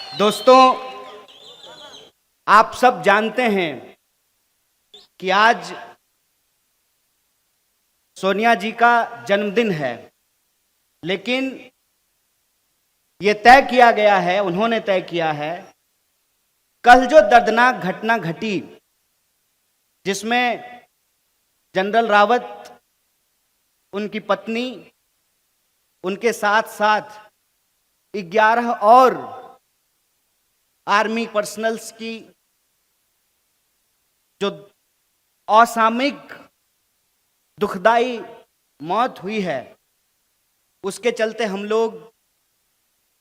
दोस्तों, आप सब जानते हैं कि आज सोनिया जी का जन्मदिन है, लेकिन ये तय किया गया है, उन्होंने तय किया है, कल जो दर्दनाक घटना घटी जिसमें जनरल रावत, उनकी पत्नी, उनके साथ साथ 11 और आर्मी पर्सनल्स की जो असामयिक दुखदाई मौत हुई है, उसके चलते हम लोग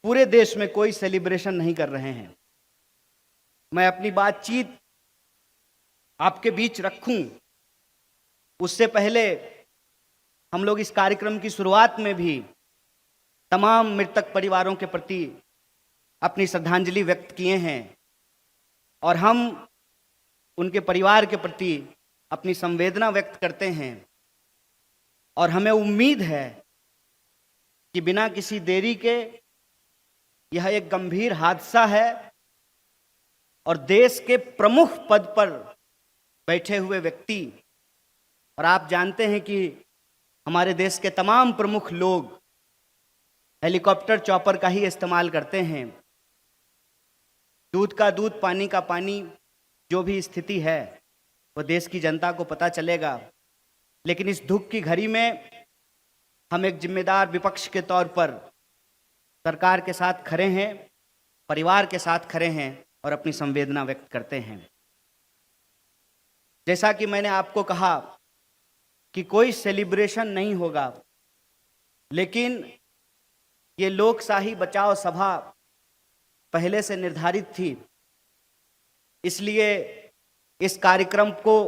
पूरे देश में कोई सेलिब्रेशन नहीं कर रहे हैं। मैं अपनी बातचीत आपके बीच रखूं, उससे पहले हम लोग इस कार्यक्रम की शुरुआत में भी तमाम मृतक परिवारों के प्रति अपनी श्रद्धांजलि व्यक्त किए हैं और हम उनके परिवार के प्रति अपनी संवेदना व्यक्त करते हैं। और हमें उम्मीद है कि बिना किसी देरी के यह एक गंभीर हादसा है और देश के प्रमुख पद पर बैठे हुए व्यक्ति, और आप जानते हैं कि हमारे देश के तमाम प्रमुख लोग हेलीकॉप्टर चॉपर का ही इस्तेमाल करते हैं। दूध का दूध, पानी का पानी, जो भी स्थिति है वो देश की जनता को पता चलेगा। लेकिन इस दुख की घड़ी में हम एक जिम्मेदार विपक्ष के तौर पर सरकार के साथ खड़े हैं, परिवार के साथ खड़े हैं और अपनी संवेदना व्यक्त करते हैं। जैसा कि मैंने आपको कहा कि कोई सेलिब्रेशन नहीं होगा, लेकिन ये लोकशाही बचाओ सभा पहले से निर्धारित थी, इसलिए इस कार्यक्रम को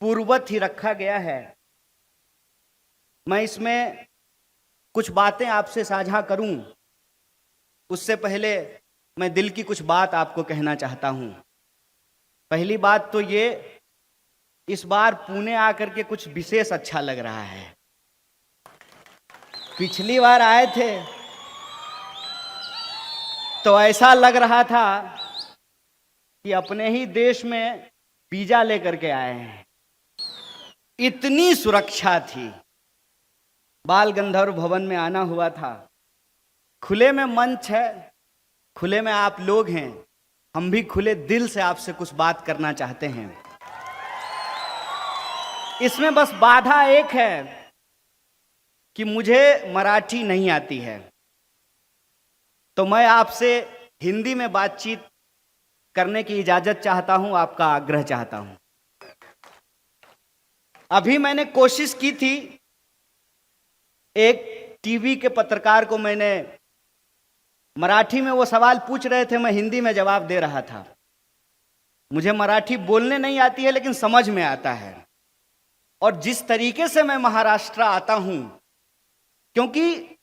पूर्ववत ही रखा गया है। मैं इसमें कुछ बातें आपसे साझा करूं, उससे पहले मैं दिल की कुछ बात आपको कहना चाहता हूं। पहली बात तो ये, इस बार पुणे आकर के कुछ विशेष अच्छा लग रहा है। पिछली बार आए थे तो ऐसा लग रहा था कि अपने ही देश में वीजा लेकर के आए हैं, इतनी सुरक्षा थी। बाल गंधर्व भवन में आना हुआ था, खुले में मंच है, खुले में आप लोग हैं, हम भी खुले दिल से आपसे कुछ बात करना चाहते हैं। इसमें बस बाधा एक है कि मुझे मराठी नहीं आती है, तो मैं आपसे हिंदी में बातचीत करने की इजाजत चाहता हूं, आपका आग्रह चाहता हूं। अभी मैंने कोशिश की थी, एक टीवी के पत्रकार को मैंने मराठी में वो सवाल पूछ रहे थे, मैं हिंदी में जवाब दे रहा था। मुझे मराठी बोलने नहीं आती है, लेकिन समझ में आता है। और जिस तरीके से मैं महाराष्ट्र आता हूं, क्योंकि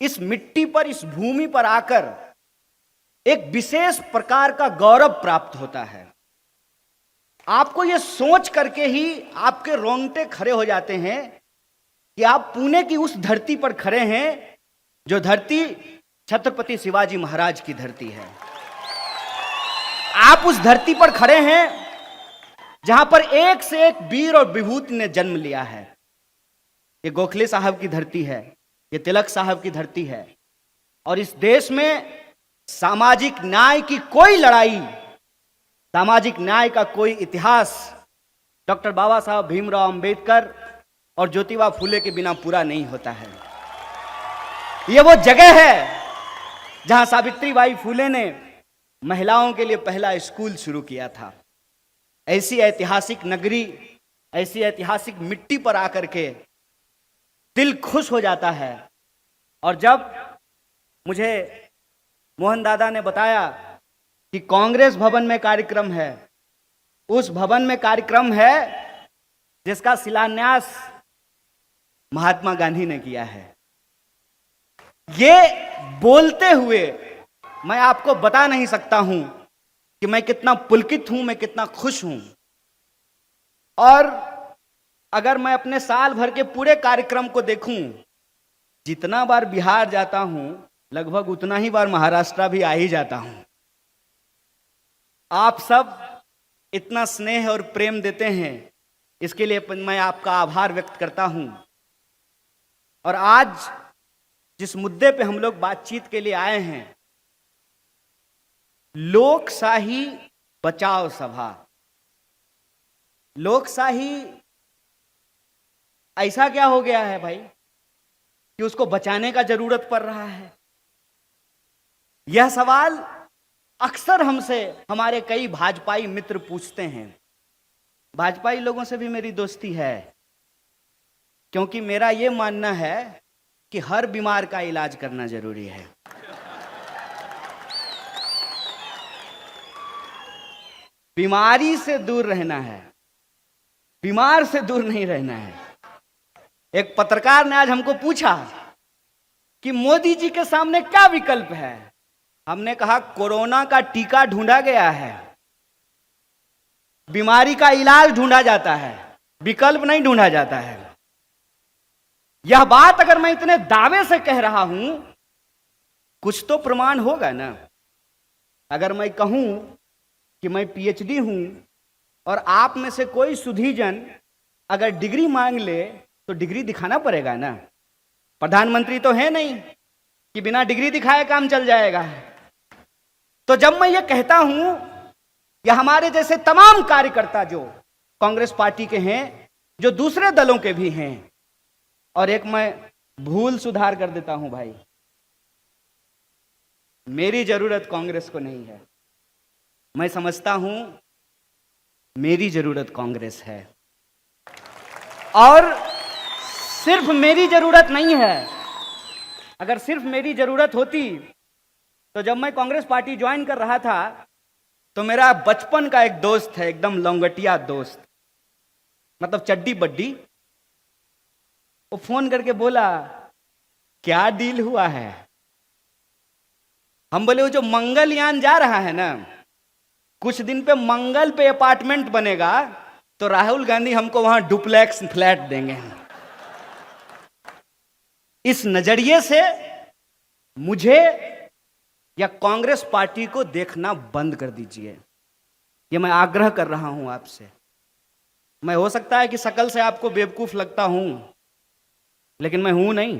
इस मिट्टी पर, इस भूमि पर आकर एक विशेष प्रकार का गौरव प्राप्त होता है। आपको यह सोच करके ही आपके रोंगटे खड़े हो जाते हैं कि आप पुणे की उस धरती पर खड़े हैं जो धरती छत्रपति शिवाजी महाराज की धरती है। आप उस धरती पर खड़े हैं जहां पर एक से एक वीर और विभूति ने जन्म लिया है। ये गोखले साहब की धरती है, ये तिलक साहब की धरती है। और इस देश में सामाजिक न्याय की कोई लड़ाई, सामाजिक न्याय का कोई इतिहास डॉक्टर बाबा साहब भीमराव अंबेडकर और ज्योतिबा फूले के बिना पूरा नहीं होता है। यह वो जगह है जहां सावित्रीबाई फूले ने महिलाओं के लिए पहला स्कूल शुरू किया था। ऐसी ऐतिहासिक नगरी, ऐसी ऐतिहासिक मिट्टी पर आकर के दिल खुश हो जाता है। और जब मुझे मोहन दादा ने बताया कि कांग्रेस भवन में कार्यक्रम है, उस भवन में कार्यक्रम है जिसका शिलान्यास महात्मा गांधी ने किया है, ये बोलते हुए मैं आपको बता नहीं सकता हूं कि मैं कितना पुलकित हूं, मैं कितना खुश हूं। और अगर मैं अपने साल भर के पूरे कार्यक्रम को देखूं, जितना बार बिहार जाता हूं लगभग उतना ही बार महाराष्ट्र भी आ ही जाता हूं। आप सब इतना स्नेह और प्रेम देते हैं, इसके लिए मैं आपका आभार व्यक्त करता हूं। और आज जिस मुद्दे पे हम लोग बातचीत के लिए आए हैं, लोकशाही बचाओ सभा। लोकशाही ऐसा क्या हो गया है भाई कि उसको बचाने का जरूरत पड़ रहा है? यह सवाल अक्सर हमसे हमारे कई भाजपाई मित्र पूछते हैं। भाजपाई लोगों से भी मेरी दोस्ती है, क्योंकि मेरा यह मानना है कि हर बीमार का इलाज करना जरूरी है। बीमारी से दूर रहना है, बीमार से दूर नहीं रहना है। एक पत्रकार ने आज हमको पूछा कि मोदी जी के सामने क्या विकल्प है। हमने कहा कोरोना का टीका ढूंढा गया है, बीमारी का इलाज ढूंढा जाता है, विकल्प नहीं ढूंढा जाता है। यह बात अगर मैं इतने दावे से कह रहा हूं, कुछ तो प्रमाण होगा ना। अगर मैं कहूं कि मैं पीएचडी हूं और आप में से कोई सुधीजन अगर डिग्री मांग ले तो डिग्री दिखाना पड़ेगा ना। प्रधानमंत्री तो है नहीं कि बिना डिग्री दिखाए काम चल जाएगा। तो जब मैं ये कहता हूं, या हमारे जैसे तमाम कार्यकर्ता जो कांग्रेस पार्टी के हैं, जो दूसरे दलों के भी हैं, और एक मैं भूल सुधार कर देता हूं भाई, मेरी जरूरत कांग्रेस को नहीं है। मैं समझता हूं मेरी जरूरत कांग्रेस है। और सिर्फ मेरी जरूरत नहीं है। अगर सिर्फ मेरी जरूरत होती तो जब मैं कांग्रेस पार्टी ज्वाइन कर रहा था तो मेरा बचपन का एक दोस्त है, एकदम लंगटिया दोस्त, मतलब चड्डी बड्डी, वो फोन करके बोला क्या डील हुआ है। हम बोले वो जो मंगलयान जा रहा है ना, कुछ दिन पे मंगल पे अपार्टमेंट बनेगा तो राहुल गांधी हमको वहां डुप्लेक्स फ्लैट देंगे। इस नजरिए से मुझे या कांग्रेस पार्टी को देखना बंद कर दीजिए, ये मैं आग्रह कर रहा हूं आपसे। मैं हो सकता है कि शकल से आपको बेवकूफ लगता हूं, लेकिन मैं हूं नहीं।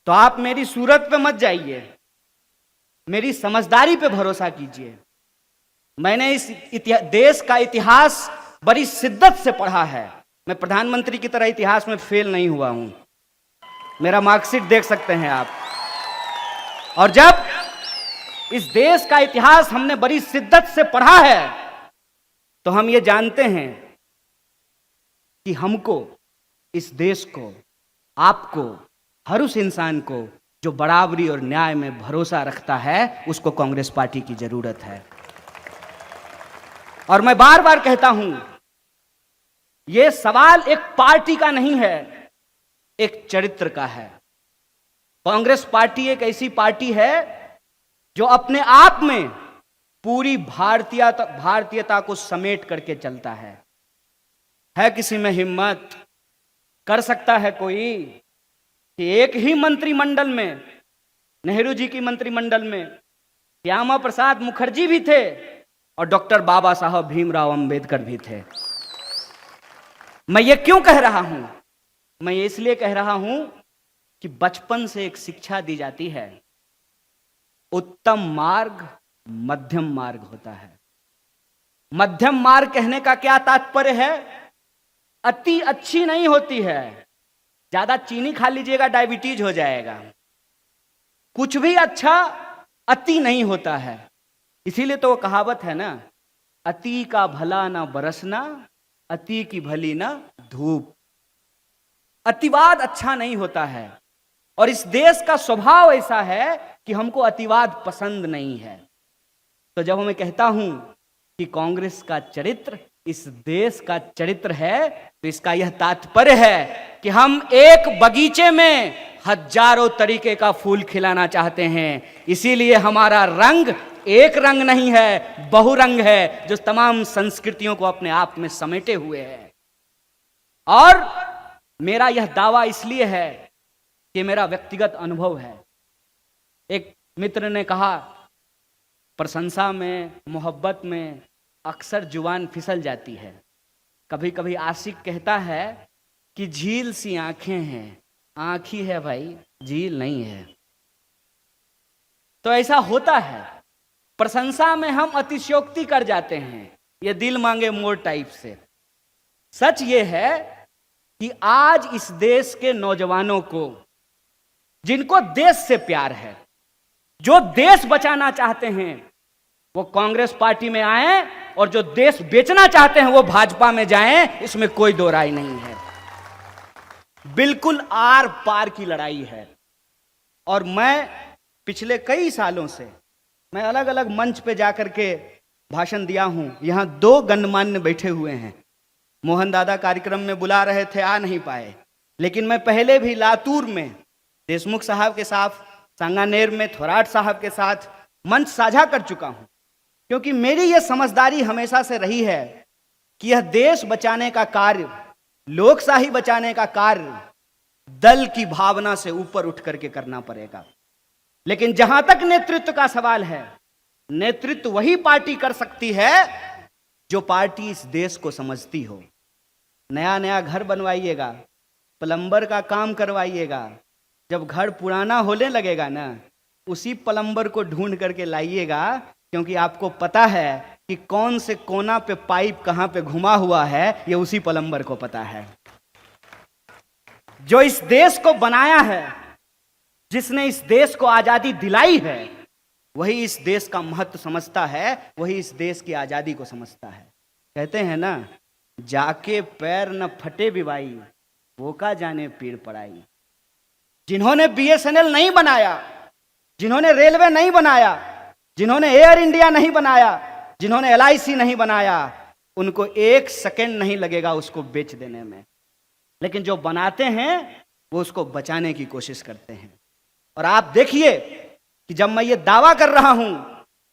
तो आप मेरी सूरत पे मत जाइए, मेरी समझदारी पे भरोसा कीजिए। मैंने इस देश का इतिहास बड़ी शिद्दत से पढ़ा है। मैं प्रधानमंत्री की तरह इतिहास में फेल नहीं हुआ हूं। मेरा मार्कशीट देख सकते हैं आप। और जब इस देश का इतिहास हमने बड़ी शिद्दत से पढ़ा है तो हम ये जानते हैं कि हमको, इस देश को, आपको, हर उस इंसान को जो बराबरी और न्याय में भरोसा रखता है, उसको कांग्रेस पार्टी की जरूरत है। और मैं बार बार कहता हूं, यह सवाल एक पार्टी का नहीं है, एक चरित्र का है। कांग्रेस पार्टी एक ऐसी पार्टी है जो अपने आप में पूरी भारतीयता को समेट करके चलता है किसी में हिम्मत, कर सकता है कोई कि एक ही मंत्रिमंडल में, नेहरू जी की मंत्रिमंडल में श्यामा प्रसाद मुखर्जी भी थे और डॉक्टर बाबा साहब भीमराव अंबेडकर भी थे। मैं ये क्यों कह रहा हूं? मैं ये इसलिए कह रहा हूं कि बचपन से एक शिक्षा दी जाती है, उत्तम मार्ग मध्यम मार्ग होता है। मध्यम मार्ग कहने का क्या तात्पर्य है? अति अच्छी नहीं होती है। ज्यादा चीनी खा लीजिएगा डायबिटीज हो जाएगा। कुछ भी अच्छा अति नहीं होता है। इसीलिए तो वो कहावत है ना, अति का भला ना बरसना, अति की भली ना धूप। अतिवाद अच्छा नहीं होता है। और इस देश का स्वभाव ऐसा है कि हमको अतिवाद पसंद नहीं है। तो जब मैं कहता हूं कि कांग्रेस का चरित्र इस देश का चरित्र है, तो इसका यह तात्पर्य है कि हम एक बगीचे में हजारों तरीके का फूल खिलाना चाहते हैं। इसीलिए हमारा रंग एक रंग नहीं है, बहुरंग है, जो तमाम संस्कृतियों को अपने आप में समेटे हुए है। और मेरा यह दावा इसलिए है कि मेरा व्यक्तिगत अनुभव है। एक मित्र ने कहा प्रशंसा में, मोहब्बत में अक्सर जुबान फिसल जाती है। कभी कभी आशिक कहता है कि झील सी आंखें हैं, आंख ही है भाई, झील नहीं है। तो ऐसा होता है, प्रशंसा में हम अतिशयोक्ति कर जाते हैं, ये दिल मांगे मोर टाइप से। सच ये है कि आज इस देश के नौजवानों को, जिनको देश से प्यार है, जो देश बचाना चाहते हैं, वो कांग्रेस पार्टी में आए, और जो देश बेचना चाहते हैं वो भाजपा में जाएं, इसमें कोई दो राय नहीं है। बिल्कुल आर पार की लड़ाई है। और मैं पिछले कई सालों से मैं अलग अलग मंच पे जाकर के भाषण दिया हूं। यहां 2 गणमान्य बैठे हुए हैं। मोहन दादा कार्यक्रम में बुला रहे थे, आ नहीं पाए, लेकिन मैं पहले भी लातूर में देशमुख साहब के साथ, सांगानेर में थोराट साहब के साथ मंच साझा कर चुका हूं, क्योंकि मेरी यह समझदारी हमेशा से रही है कि यह देश बचाने का कार्य, लोकशाही बचाने का कार्य दल की भावना से ऊपर उठ करके करना पड़ेगा। लेकिन जहां तक नेतृत्व का सवाल है, नेतृत्व वही पार्टी कर सकती है जो पार्टी इस देश को समझती हो। नया नया घर बनवाइएगा, प्लम्बर का काम करवाइएगा, जब घर पुराना होने लगेगा ना, उसी प्लम्बर को ढूंढ करके लाइएगा, क्योंकि आपको पता है कि कौन से कोना पे पाइप कहां पे घुमा हुआ है, ये उसी प्लम्बर को पता है। जो इस देश को बनाया है, जिसने इस देश को आजादी दिलाई है, वही इस देश का महत्व समझता है, वही इस देश की आजादी को समझता है। कहते हैं ना, जाके पैर न फटे बिवाई, वो का जाने पीर पड़ाई। जिन्होंने बीएसएनएल नहीं बनाया, जिन्होंने रेलवे नहीं बनाया, जिन्होंने एयर इंडिया नहीं बनाया, जिन्होंने एलआईसी नहीं बनाया, उनको 1 सेकंड नहीं लगेगा उसको बेच देने में। लेकिन जो बनाते हैं वो उसको बचाने की कोशिश करते हैं। और आप देखिए कि जब मैं ये दावा कर रहा हूं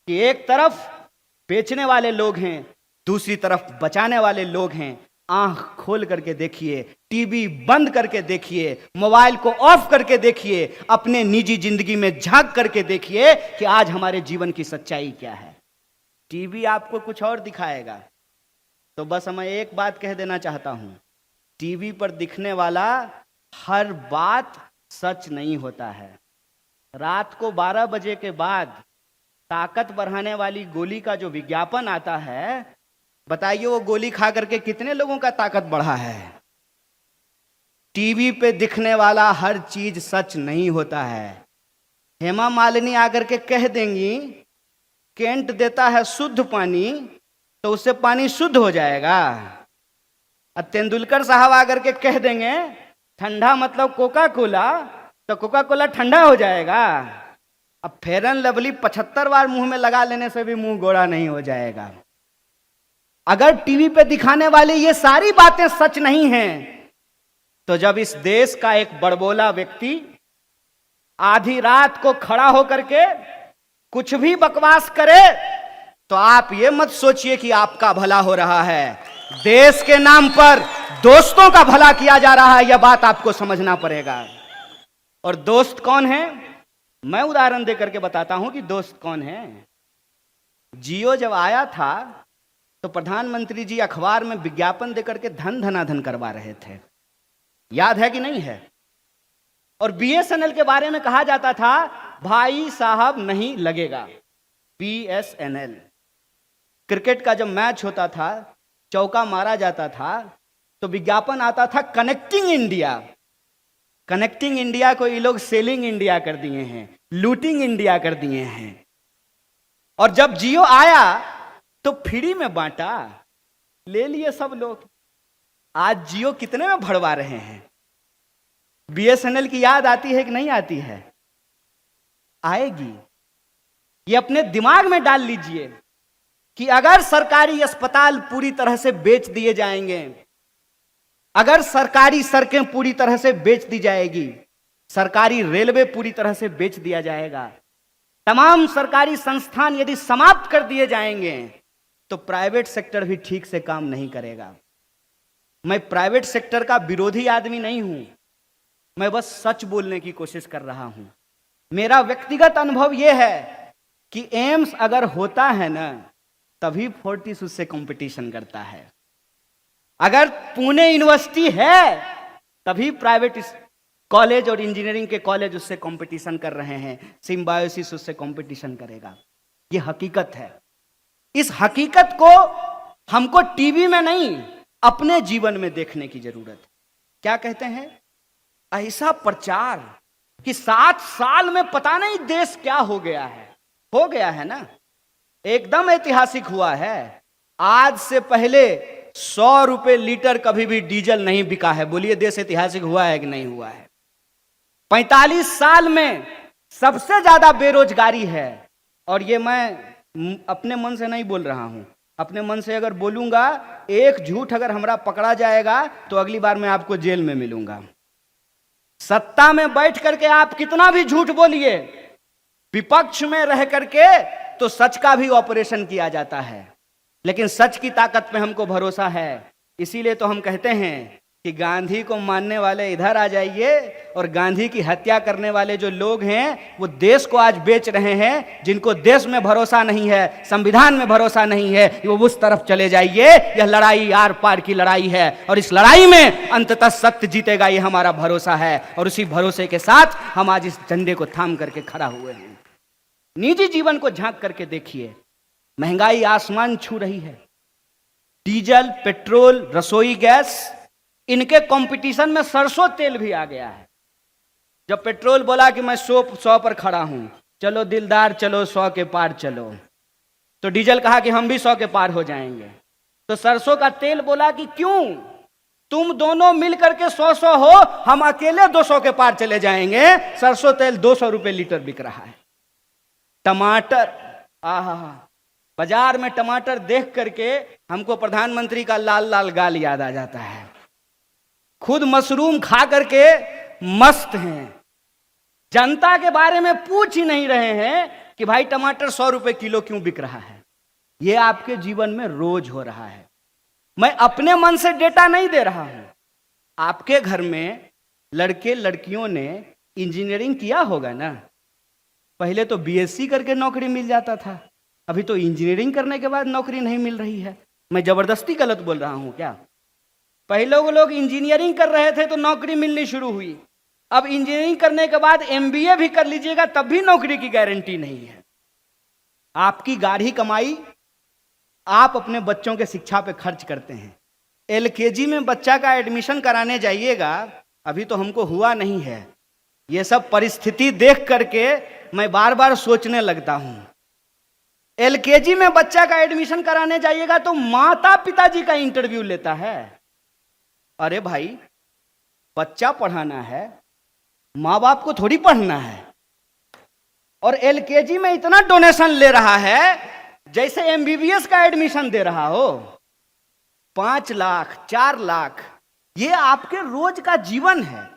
कि एक तरफ बेचने वाले लोग हैं, दूसरी तरफ बचाने वाले लोग हैं, आंख खोल करके देखिए, टीवी बंद करके देखिए, मोबाइल को ऑफ करके देखिए, अपने निजी जिंदगी में झांक करके देखिए कि आज हमारे जीवन की सच्चाई क्या है। टीवी आपको कुछ और दिखाएगा। तो बस मैं एक बात कह देना चाहता हूं, टीवी पर दिखने वाला हर बात सच नहीं होता है। रात को 12 बजे के बाद ताकत बढ़ाने वाली गोली का जो विज्ञापन आता है, बताइए वो गोली खा करके कितने लोगों का ताकत बढ़ा है। टीवी पे दिखने वाला हर चीज सच नहीं होता है। हेमा मालिनी आकर के कह देंगी केंट देता है शुद्ध पानी, तो उससे पानी शुद्ध हो जाएगा। और तेंदुलकर साहब आकर के कह देंगे ठंडा मतलब कोका कोला, तो कोका कोला ठंडा हो जाएगा। अब फेयर एंड लवली 75 बार मुंह में लगा लेने से भी मुंह गोरा नहीं हो जाएगा। अगर टीवी पे दिखाने वाली ये सारी बातें सच नहीं हैं, तो जब इस देश का एक बड़बोला व्यक्ति आधी रात को खड़ा होकर के कुछ भी बकवास करे, तो आप ये मत सोचिए कि आपका भला हो रहा है। देश के नाम पर दोस्तों का भला किया जा रहा है, यह बात आपको समझना पड़ेगा। और दोस्त कौन है, मैं उदाहरण देकर के बताता हूं कि दोस्त कौन है। जियो जब आया था तो प्रधानमंत्री जी अखबार में विज्ञापन देकर के धन धनाधन करवा रहे थे, याद है कि नहीं है। और बीएसएनएल के बारे में कहा जाता था भाई साहब नहीं लगेगा। बीएसएनएल, क्रिकेट का जब मैच होता था, चौका मारा जाता था, तो विज्ञापन आता था कनेक्टिंग इंडिया। कनेक्टिंग इंडिया को ये लोग सेलिंग इंडिया कर दिए हैं, लूटिंग इंडिया कर दिए हैं। और जब जियो आया तो फ्री में बांटा, ले लिए सब लोग। आज जियो कितने में भरवा रहे हैं। बीएसएनएल की याद आती है कि नहीं आती है? आएगी। ये अपने दिमाग में डाल लीजिए कि अगर सरकारी अस्पताल पूरी तरह से बेच दिए जाएंगे, अगर सरकारी सड़कें पूरी तरह से बेच दी जाएगी, सरकारी रेलवे पूरी तरह से बेच दिया जाएगा, तमाम सरकारी संस्थान यदि समाप्त कर दिए जाएंगे, तो प्राइवेट सेक्टर भी ठीक से काम नहीं करेगा। मैं प्राइवेट सेक्टर का विरोधी आदमी नहीं हूं, मैं बस सच बोलने की कोशिश कर रहा हूं। मेरा व्यक्तिगत अनुभव यह है कि एम्स अगर होता है ना तभी फोर्टिस उससे कंपटीशन करता है। अगर पुणे यूनिवर्सिटी है तभी प्राइवेट कॉलेज और इंजीनियरिंग के कॉलेज उससे कंपटीशन कर रहे हैं, सिम्बायोसिस उससे कंपटीशन करेगा। ये हकीकत है। इस हकीकत को हमको टीवी में नहीं अपने जीवन में देखने की जरूरत है। क्या कहते हैं, ऐसा प्रचार कि 7 साल में पता नहीं देश क्या हो गया है ना, एकदम ऐतिहासिक हुआ है। आज से पहले 100 रुपए लीटर कभी भी डीजल नहीं बिका है। बोलिए देश ऐतिहासिक हुआ है कि नहीं हुआ है? 45 साल में सबसे ज्यादा बेरोजगारी है। और ये मैं अपने मन से नहीं बोल रहा हूं, अपने मन से अगर बोलूंगा, एक झूठ अगर हमरा पकड़ा जाएगा तो अगली बार मैं आपको जेल में मिलूंगा। सत्ता में बैठ करके आप कितना भी झूठ बोलिए, विपक्ष में रह करके तो सच का भी ऑपरेशन किया जाता है, लेकिन सच की ताकत पे हमको भरोसा है। इसीलिए तो हम कहते हैं कि गांधी को मानने वाले इधर आ जाइए, और गांधी की हत्या करने वाले जो लोग हैं वो देश को आज बेच रहे हैं। जिनको देश में भरोसा नहीं है, संविधान में भरोसा नहीं है, वो उस तरफ चले जाइए। यह लड़ाई आर पार की लड़ाई है, और इस लड़ाई में अंततः सत्य जीतेगा, ये हमारा भरोसा है। और उसी भरोसे के साथ हम आज इस झंडे को थाम करके खड़ा हुए हैं। निजी जीवन को झांक करके देखिए, महंगाई आसमान छू रही है। डीजल, पेट्रोल, रसोई गैस, इनके कंपटीशन में सरसों तेल भी आ गया है। जब पेट्रोल बोला कि मैं 100 पर खड़ा हूं, चलो दिलदार चलो 100 के पार चलो, तो डीजल कहा कि हम भी 100 के पार हो जाएंगे। तो सरसों का तेल बोला कि क्यों, तुम दोनों मिल करके 100 हो, हम अकेले 200 के पार चले जाएंगे। सरसों तेल 200 रुपए लीटर बिक रहा है। टमाटर, आहा, बाजार में टमाटर देख करके हमको प्रधानमंत्री का लाल लाल गाल याद आ जाता है। खुद मशरूम खा करके मस्त हैं, जनता के बारे में पूछ ही नहीं रहे हैं कि भाई टमाटर 100 रुपए किलो क्यों बिक रहा है। यह आपके जीवन में रोज हो रहा है। मैं अपने मन से डेटा नहीं दे रहा हूं। आपके घर में लड़के लड़कियों ने इंजीनियरिंग किया होगा ना। पहले तो बीएससी करके नौकरी मिल जाता था, अभी तो इंजीनियरिंग करने के बाद नौकरी नहीं मिल रही है। मैं जबरदस्ती गलत बोल रहा हूं क्या? पहले वो लोग इंजीनियरिंग कर रहे थे तो नौकरी मिलनी शुरू हुई। अब इंजीनियरिंग करने के बाद एमबीए भी कर लीजिएगा तब भी नौकरी की गारंटी नहीं है। आपकी गाढ़ी कमाई आप अपने बच्चों के शिक्षा पे खर्च करते हैं। एलकेजी में बच्चा का एडमिशन कराने जाइएगा, अभी तो हमको हुआ नहीं है। ये सब परिस्थिति देख करके मैं बार बार सोचने लगता हूं। एलकेजी में बच्चा का एडमिशन कराने जाइएगा तो माता पिताजी का इंटरव्यू लेता है। अरे भाई, बच्चा पढ़ाना है, माँ बाप को थोड़ी पढ़ना है। और एलकेजी में इतना डोनेशन ले रहा है जैसे एमबीबीएस का एडमिशन दे रहा हो। 5 लाख 4 लाख, ये आपके रोज का जीवन है।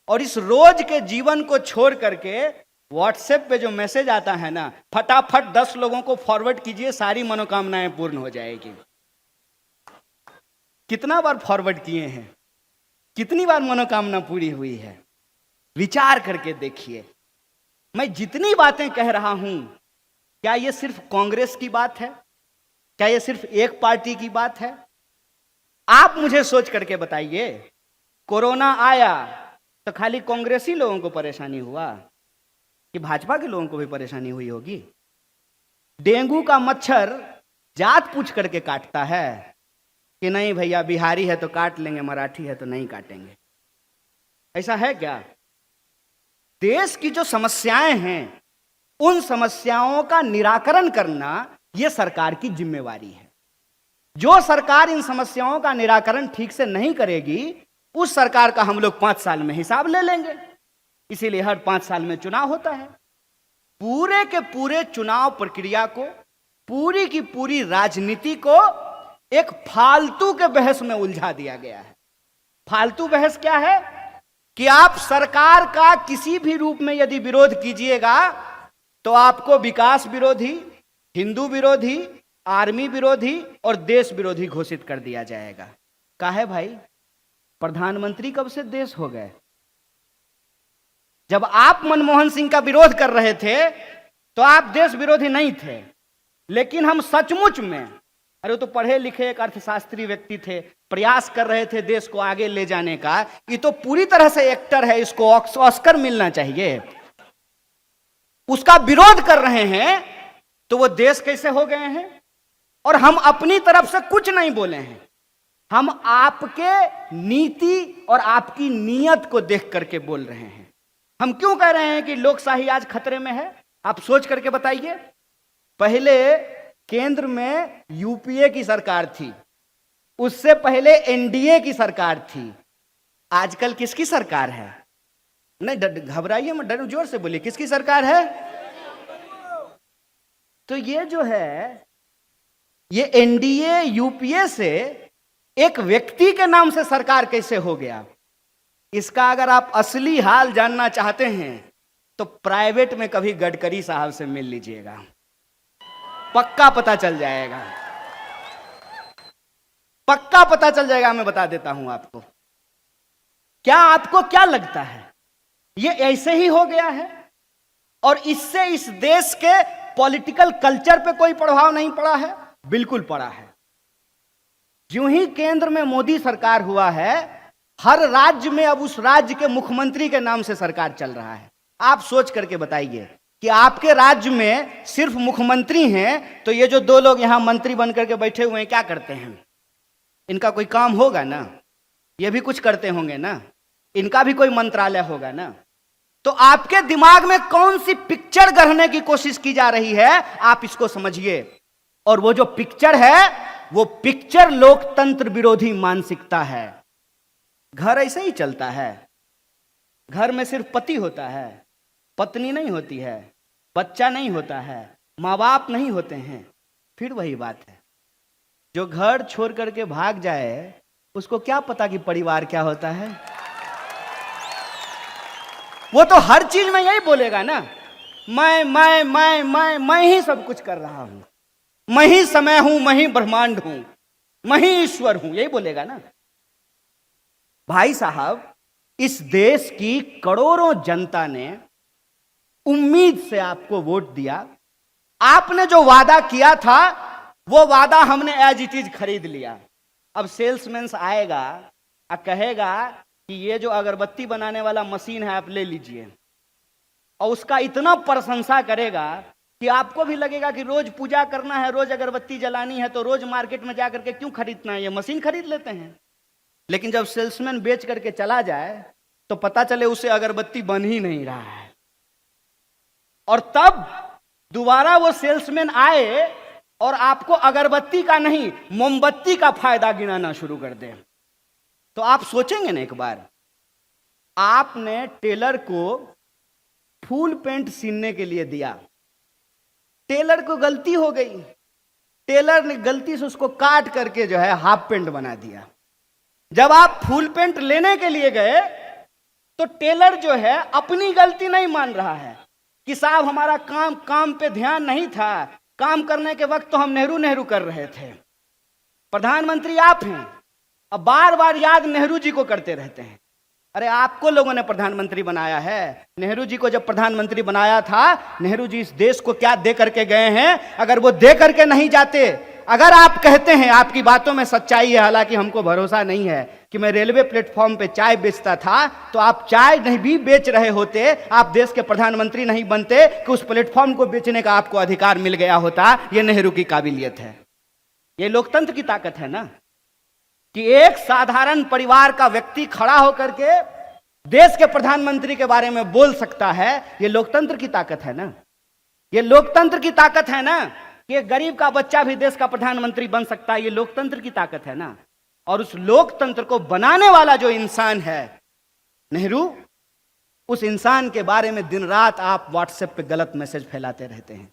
और इस रोज के जीवन को छोड़ करके व्हाट्सएप पे जो मैसेज आता है ना, फटाफट 10 लोगों को फॉरवर्ड कीजिए, सारी मनोकामनाएं पूर्ण हो जाएगी। कितना बार फॉरवर्ड किए हैं, कितनी बार मनोकामना पूरी हुई है? विचार करके देखिए। मैं जितनी बातें कह रहा हूं, क्या यह सिर्फ कांग्रेस की बात है? क्या यह सिर्फ एक पार्टी की बात है? आप मुझे सोच करके बताइए। कोरोना आया तो खाली कांग्रेसी लोगों को परेशानी हुआ कि भाजपा के लोगों को भी परेशानी हुई होगी? डेंगू का मच्छर जात पूछ करके काटता है कि नहीं भैया, बिहारी है तो काट लेंगे, मराठी है तो नहीं काटेंगे? ऐसा है क्या? देश की जो समस्याएं हैं, उन समस्याओं का निराकरण करना यह सरकार की जिम्मेवारी है। जो सरकार इन समस्याओं का निराकरण ठीक से नहीं करेगी, उस सरकार का हम लोग 5 साल में हिसाब ले लेंगे। इसीलिए हर 5 साल में चुनाव होता है। पूरे के पूरे चुनाव प्रक्रिया को, पूरी की पूरी राजनीति को एक फालतू के बहस में उलझा दिया गया है। फालतू बहस क्या है कि आप सरकार का किसी भी रूप में यदि विरोध कीजिएगा तो आपको विकास विरोधी, हिंदू विरोधी, आर्मी विरोधी और देश विरोधी घोषित कर दिया जाएगा। काहे भाई? प्रधानमंत्री कब से देश हो गए? जब आप मनमोहन सिंह का विरोध कर रहे थे तो आप देश विरोधी नहीं थे। लेकिन हम सचमुच में, अरे वो तो पढ़े लिखे एक अर्थशास्त्री व्यक्ति थे, प्रयास कर रहे थे देश को आगे ले जाने का। ये तो पूरी तरह से एक्टर है, इसको ऑस्कर मिलना चाहिए। उसका विरोध कर रहे हैं तो वो देश कैसे हो गए हैं? और हम अपनी तरफ से कुछ नहीं बोले हैं, हम आपके नीति और आपकी नीयत को देख करके बोल रहे हैं। हम क्यों कह रहे हैं कि लोकशाही आज खतरे में है? आप सोच करके बताइए। पहले केंद्र में यूपीए की सरकार थी, उससे पहले एनडीए की सरकार थी, आजकल किसकी सरकार है? नहीं घबराइए मत, डर जोर से बोलिए, किसकी सरकार है? तो ये जो है, ये एनडीए यूपीए से एक व्यक्ति के नाम से सरकार कैसे हो गया? इसका अगर आप असली हाल जानना चाहते हैं तो प्राइवेट में कभी गडकरी साहब से मिल लीजिएगा, पक्का पता चल जाएगा, पक्का पता चल जाएगा। मैं बता देता हूं आपको। क्या आपको क्या लगता है ये ऐसे ही हो गया है और इससे इस देश के पॉलिटिकल कल्चर पे कोई प्रभाव नहीं पड़ा है? बिल्कुल पड़ा है। जो ही केंद्र में मोदी सरकार हुआ है, हर राज्य में अब उस राज्य के मुख्यमंत्री के नाम से सरकार चल रहा है। आप सोच करके बताइए कि आपके राज्य में सिर्फ मुख्यमंत्री हैं, तो ये जो दो लोग यहां मंत्री बन करके बैठे हुए हैं क्या करते हैं? इनका कोई काम होगा ना? ये भी कुछ करते होंगे ना? इनका भी कोई मंत्रालय होगा ना? तो आपके दिमाग में कौन सी पिक्चर गढ़ने की कोशिश की जा रही है, आप इसको समझिए। और वो जो पिक्चर है, वो पिक्चर लोकतंत्र विरोधी मानसिकता है। घर ऐसे ही चलता है। घर में सिर्फ पति होता है, पत्नी नहीं होती है, बच्चा नहीं होता है, माँ बाप नहीं होते हैं। फिर वही बात है, जो घर छोड़ करके भाग जाए उसको क्या पता कि परिवार क्या होता है? वो तो हर चीज में यही बोलेगा ना, मैं ही सब कुछ कर रहा हूं, मैं ही समय हूं, मैं ही ब्रह्मांड हूं, मैं ही ईश्वर हूं, यही बोलेगा ना। भाई साहब, इस देश की करोड़ों जनता ने उम्मीद से आपको वोट दिया। आपने जो वादा किया था वो वादा हमने एज इट इज खरीद लिया। अब सेल्समैन आएगा और कहेगा कि ये जो अगरबत्ती बनाने वाला मशीन है आप ले लीजिए, और उसका इतना प्रशंसा करेगा कि आपको भी लगेगा कि रोज पूजा करना है, रोज अगरबत्ती जलानी है, तो रोज मार्केट में जाकर के क्यों खरीदना है, ये मशीन खरीद लेते हैं। लेकिन जब सेल्समैन बेच करके चला जाए तो पता चले उसे अगरबत्ती बन ही नहीं रहा है, और तब दोबारा वो सेल्समैन आए और आपको अगरबत्ती का नहीं मोमबत्ती का फायदा गिनाना शुरू कर दे। तो आप सोचेंगे ना एक बार, आपने टेलर को फुल पेंट सीने के लिए दिया, टेलर को गलती हो गई, टेलर ने गलती से उसको काट करके जो है हाफ पेंट बना दिया। जब आप फुल पेंट लेने के लिए गए तो टेलर जो है अपनी गलती नहीं मान रहा है कि साहब हमारा काम पे ध्यान नहीं था, काम करने के वक्त तो हम नेहरू कर रहे थे। प्रधानमंत्री आप हैं, अब बार बार याद नेहरू जी को करते रहते हैं। अरे आपको लोगों ने प्रधानमंत्री बनाया है, नेहरू जी को जब प्रधानमंत्री बनाया था, नेहरू जी इस देश को क्या दे करके गए हैं? अगर वो दे करके नहीं जाते, अगर आप कहते हैं, आपकी बातों में सच्चाई है, हालांकि हमको भरोसा नहीं है कि मैं रेलवे प्लेटफॉर्म पे चाय बेचता था, तो आप चाय नहीं भी बेच रहे होते, आप देश के प्रधानमंत्री नहीं बनते कि उस प्लेटफॉर्म को बेचने का आपको अधिकार मिल गया होता। ये नेहरू की काबिलियत है, ये लोकतंत्र की ताकत है ना, कि एक साधारण परिवार का व्यक्ति खड़ा होकर के देश के प्रधानमंत्री के बारे में बोल सकता है। ये लोकतंत्र की ताकत है ना, ये लोकतंत्र की ताकत है ना, कि गरीब का बच्चा भी देश का प्रधानमंत्री बन सकता है। ये लोकतंत्र की ताकत है ना। और उस लोकतंत्र को बनाने वाला जो इंसान है नेहरू, उस इंसान के बारे में दिन रात आप व्हाट्सएप पे गलत मैसेज फैलाते रहते हैं।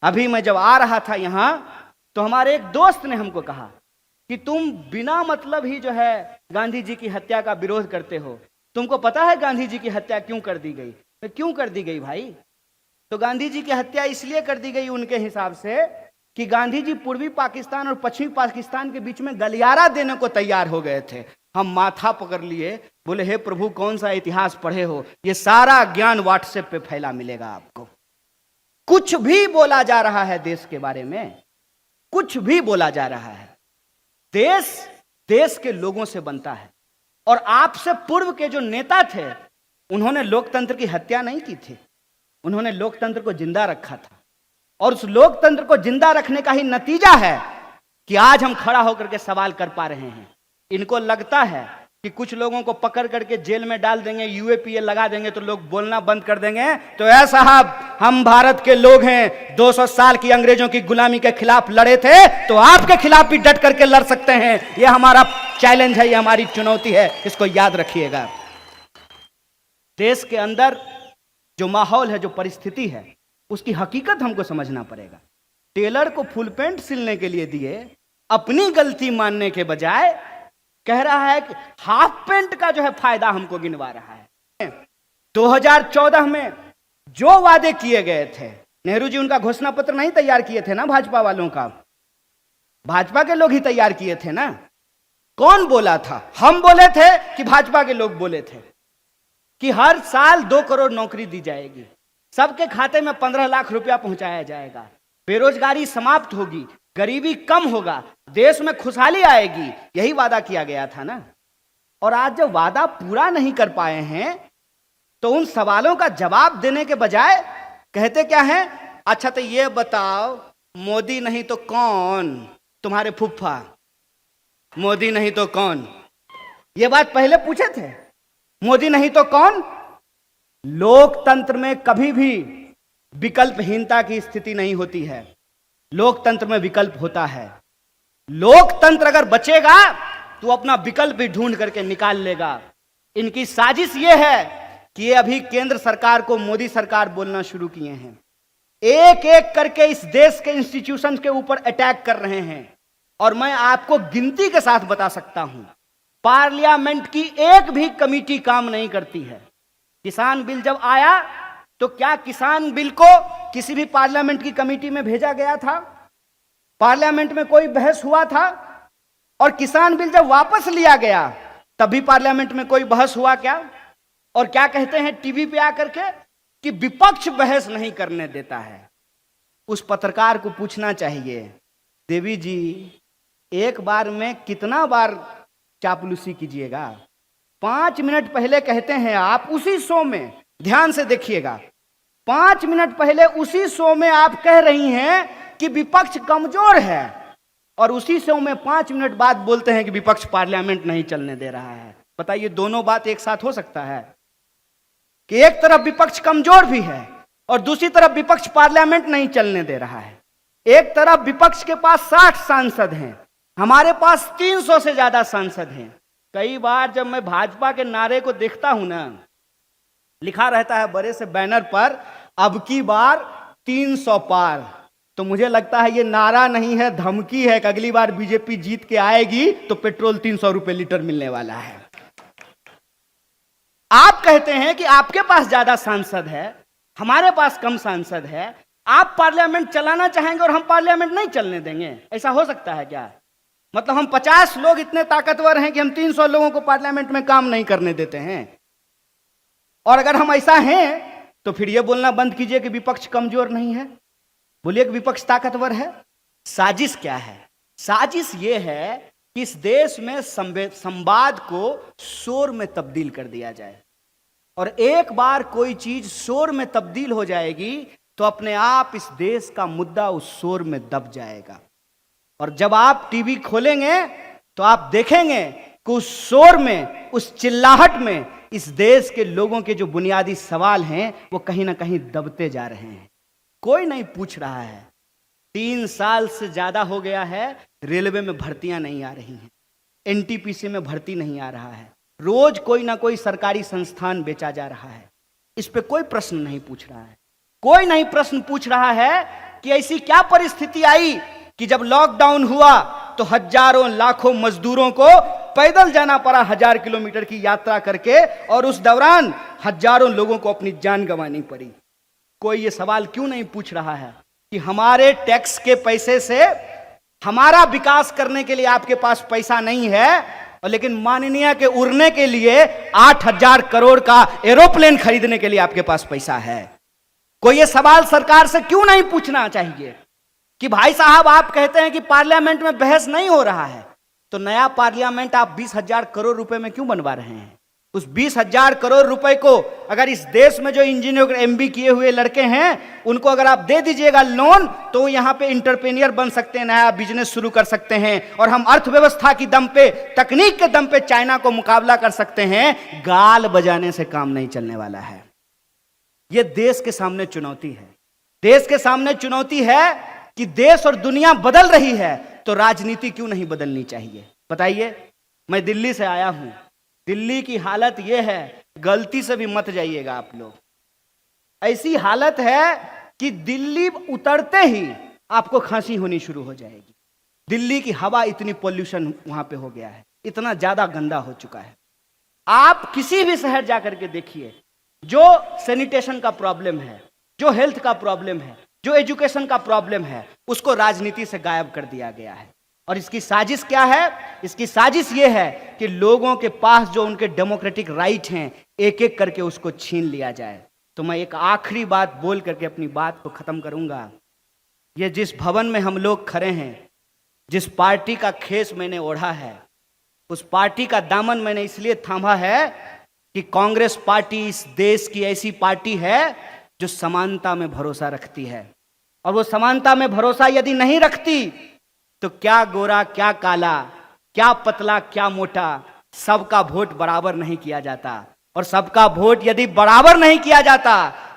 अभी मैं जब आ रहा था यहां तो हमारे एक दोस्त ने हमको कहा कि तुम बिना मतलब ही जो है गांधी जी की हत्या का विरोध करते हो, तुमको पता है गांधी जी की हत्या क्यों कर दी गई? तो क्यों कर दी गई भाई? तो गांधी जी की हत्या इसलिए कर दी गई उनके हिसाब से कि गांधी जी पूर्वी पाकिस्तान और पश्चिमी पाकिस्तान के बीच में गलियारा देने को तैयार हो गए थे। हम माथा पकड़ लिए, बोले हे प्रभु कौन सा इतिहास पढ़े हो? ये सारा ज्ञान व्हाट्सएप पे फैला मिलेगा आपको। कुछ भी बोला जा रहा है देश के बारे में, कुछ भी बोला जा रहा है। देश देश के लोगों से बनता है। और आपसे पूर्व के जो नेता थे, उन्होंने लोकतंत्र की हत्या नहीं की थी, उन्होंने लोकतंत्र को जिंदा रखा था। और उस लोकतंत्र को जिंदा रखने का ही नतीजा है कि आज हम खड़ा होकर के सवाल कर पा रहे हैं। इनको लगता है कि कुछ लोगों को पकड़ करके जेल में डाल देंगे, यूएपीए लगा देंगे तो लोग बोलना बंद कर देंगे। तो ऐ साहब, हम भारत के लोग हैं, 200 साल की अंग्रेजों की गुलामी के खिलाफ लड़े थे, तो आपके खिलाफ भी डट करके लड़ सकते हैं। यह हमारा चैलेंज है, यह हमारी चुनौती है, इसको याद रखिएगा। देश के अंदर जो माहौल है, जो परिस्थिति है, उसकी हकीकत हमको समझना पड़ेगा। टेलर को फुल पैंट सिलने के लिए दिए, अपनी गलती मानने के बजाय कह रहा है कि हाफ पैंट का जो है फायदा हमको गिनवा रहा है। 2014 में जो वादे किए गए थे, नेहरू जी उनका घोषणा पत्र नहीं तैयार किए थे ना, भाजपा वालों का, भाजपा के लोग ही तैयार किए थे ना। कौन बोला था? हम बोले थे कि भाजपा के लोग बोले थे कि हर साल 2 करोड़ नौकरी दी जाएगी, सबके खाते में 15 लाख रुपया पहुंचाया जाएगा, बेरोजगारी समाप्त होगी, गरीबी कम होगा, देश में खुशहाली आएगी। यही वादा किया गया था ना। और आज जब वादा पूरा नहीं कर पाए हैं, तो उन सवालों का जवाब देने के बजाय कहते क्या हैं? अच्छा तो ये बताओ, मोदी नहीं तो कौन? तुम्हारे फूफा मोदी नहीं तो कौन? ये बात पहले पूछे थे, मोदी नहीं तो कौन? लोकतंत्र में कभी भी विकल्पहीनता की स्थिति नहीं होती है, लोकतंत्र में विकल्प होता है। लोकतंत्र अगर बचेगा तो अपना विकल्प भी ढूंढ करके निकाल लेगा। इनकी साजिश यह है कि ये अभी केंद्र सरकार को मोदी सरकार बोलना शुरू किए हैं, एक एक करके इस देश के इंस्टीट्यूशन के ऊपर अटैक कर रहे हैं। और मैं आपको गिनती के साथ बता सकता हूं, पार्लियामेंट की एक भी कमेटी काम नहीं करती है। किसान बिल जब आया तो क्या किसान बिल को किसी भी पार्लियामेंट की कमेटी में भेजा गया था? पार्लियामेंट में कोई बहस हुआ था? और किसान बिल जब वापस लिया गया तभी पार्लियामेंट में कोई बहस हुआ क्या? और क्या कहते हैं टीवी पे आकर के कि विपक्ष बहस नहीं करने देता है। उस पत्रकार को पूछना चाहिए, देवी जी एक बार में कितना बार चापलूसी कीजिएगा? 5 मिनट पहले कहते हैं आप उसी शो में, ध्यान से देखिएगा, 5 मिनट पहले उसी शो में आप कह रही हैं कि विपक्ष कमजोर है, और उसी शो में 5 मिनट बाद बोलते हैं कि विपक्ष पार्लियामेंट नहीं चलने दे रहा है। बताइए, दोनों बात एक साथ हो सकता है कि एक तरफ विपक्ष कमजोर भी है और दूसरी तरफ विपक्ष पार्लियामेंट नहीं चलने दे रहा है? एक तरफ विपक्ष के पास 60 सांसद हैं, हमारे पास 300 से ज्यादा सांसद हैं। कई बार जब मैं भाजपा के नारे को देखता हूं ना, लिखा रहता है बड़े से बैनर पर, अब की बार 300 पार, तो मुझे लगता है ये नारा नहीं है, धमकी है कि अगली बार बीजेपी जीत के आएगी तो पेट्रोल 300 रुपए लीटर मिलने वाला है। आप कहते हैं कि आपके पास ज्यादा सांसद है, हमारे पास कम सांसद है, आप पार्लियामेंट चलाना चाहेंगे और हम पार्लियामेंट नहीं चलने देंगे। ऐसा हो सकता है क्या? मतलब हम 50 लोग इतने ताकतवर हैं कि हम 300 लोगों को पार्लियामेंट में काम नहीं करने देते हैं? और अगर हम ऐसा हैं तो फिर यह बोलना बंद कीजिए कि विपक्ष कमजोर नहीं है, बोलिए कि विपक्ष ताकतवर है। साजिश क्या है? साजिश यह है कि इस देश में संवाद को शोर में तब्दील कर दिया जाए, और एक बार कोई चीज शोर में तब्दील हो जाएगी तो अपने आप इस देश का मुद्दा उस शोर में दब जाएगा। और जब आप टीवी खोलेंगे तो आप देखेंगे कि उस शोर में, उस चिल्लाहट में इस देश के लोगों के जो बुनियादी सवाल हैं वो कहीं ना कहीं दबते जा रहे हैं। कोई नहीं पूछ रहा है। 3 साल से ज्यादा हो गया है, रेलवे में भर्तियां नहीं आ रही हैं, एनटीपीसी में भर्ती नहीं आ रहा है, रोज कोई ना कोई सरकारी संस्थान बेचा जा रहा है। इस पे कोई प्रश्न नहीं पूछ रहा है। कोई नहीं प्रश्न पूछ रहा है कि ऐसी क्या परिस्थिति आई कि जब लॉकडाउन हुआ तो हजारों लाखों मजदूरों को पैदल जाना पड़ा 1000 किलोमीटर की यात्रा करके, और उस दौरान हजारों लोगों को अपनी जान गंवानी पड़ी। कोई ये सवाल क्यों नहीं पूछ रहा है कि हमारे टैक्स के पैसे से हमारा विकास करने के लिए आपके पास पैसा नहीं है, और लेकिन माननीय के उड़ने के लिए 8000 करोड़ का एरोप्लेन खरीदने के लिए आपके पास पैसा है। कोई ये सवाल सरकार से क्यों नहीं पूछना चाहिए कि भाई साहब आप कहते हैं कि पार्लियामेंट में बहस नहीं हो रहा है, तो नया पार्लियामेंट आप 20,000 करोड़ रुपए में क्यों बनवा रहे हैं? उस 20,000 करोड़ रुपए को अगर इस देश में जो इंजीनियर एमबी किए हुए लड़के हैं उनको अगर आप दे दीजिएगा लोन, तो यहाँ पे इंटरप्रेन्योर बन सकते हैं, नया बिजनेस शुरू कर सकते हैं, और हम अर्थव्यवस्था की दम पे, तकनीक के दम पे चाइना को मुकाबला कर सकते हैं। गाल बजाने से काम नहीं चलने वाला है। यह देश के सामने चुनौती है। देश के सामने चुनौती है कि देश और दुनिया बदल रही है, तो राजनीति क्यों नहीं बदलनी चाहिए? बताइए। मैं दिल्ली से आया हूं। दिल्ली की हालत यह है, गलती से भी मत जाइएगा आप लोग। ऐसी हालत है कि दिल्ली उतरते ही आपको खांसी होनी शुरू हो जाएगी। दिल्ली की हवा इतनी पोल्यूशन वहां पे हो गया है, इतना ज्यादा गंदा हो चुका है। आप किसी भी शहर जाकर के देखिए, जो सैनिटेशन का प्रॉब्लम है, जो हेल्थ का प्रॉब्लम है, जो एजुकेशन का प्रॉब्लम है, उसको राजनीति से गायब कर दिया गया है। और इसकी साजिश क्या है? इसकी साजिश यह है कि लोगों के पास जो उनके डेमोक्रेटिक राइट हैं, एक एक करके उसको छीन लिया जाए। तो मैं एक आखिरी बात बोल करके अपनी बात को खत्म करूंगा। ये जिस भवन में हम लोग खड़े हैं, जिस पार्टी का खेस मैंने ओढ़ा है, उस पार्टी का दामन मैंने इसलिए थामा है कि कांग्रेस पार्टी इस देश की ऐसी पार्टी है जो समानता में भरोसा रखती है। और वो समानता में भरोसा यदि नहीं रखती तो क्या गोरा क्या काला, क्या पतला क्या मोटा, सबका वोट बराबर नहीं किया जाता। और सबका वोट यदि बराबर नहीं किया जाता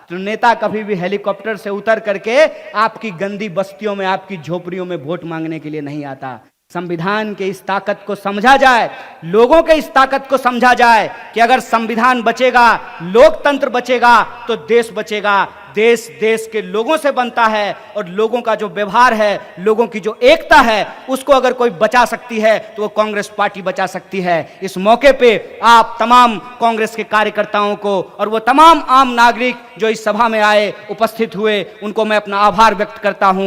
तो नेता कभी भी हेलीकॉप्टर से उतर करके आपकी गंदी बस्तियों में, आपकी झोपड़ियों में वोट मांगने के लिए नहीं आता। संविधान के इस ताकत को समझा जाए, लोगों के इस ताकत को समझा जाए कि अगर संविधान बचेगा, लोकतंत्र बचेगा, तो देश बचेगा। देश देश के लोगों से बनता है, और लोगों का जो व्यवहार है, लोगों की जो एकता है, उसको अगर कोई बचा सकती है तो वो कांग्रेस पार्टी बचा सकती है। इस मौके पे आप तमाम कांग्रेस के कार्यकर्ताओं को और वो तमाम आम नागरिक जो इस सभा में आए, उपस्थित हुए, उनको मैं अपना आभार व्यक्त करता हूं।